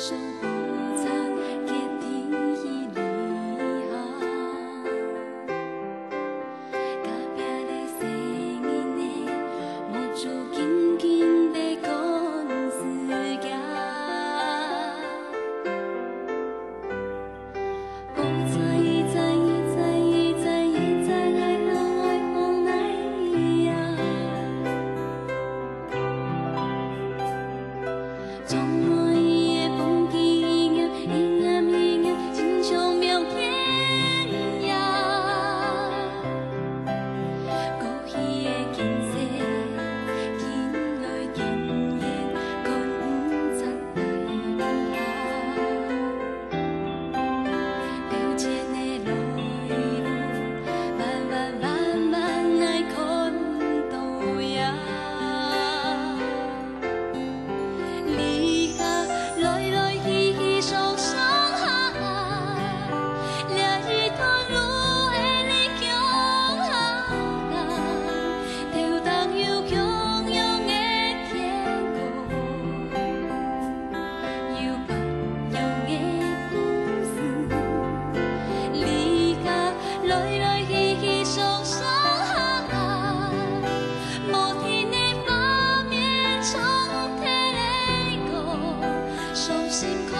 上不曾决定离合，隔壁的生意呢，无助紧紧地看思家，不知伊知伊知伊知伊知爱人爱放来呀。 装满伊的风景阴阳，阴阳阴阳，亲像渺天涯。过去的景色，紧来紧现，困藏在梦下。表情的来路，慢慢爱看到呀。 来来去去，伤伤掠一段路的你强人，跳荡又汹涌的天空，又不样的故事。离家来来去去，伤伤无天的画面重提。 伤心。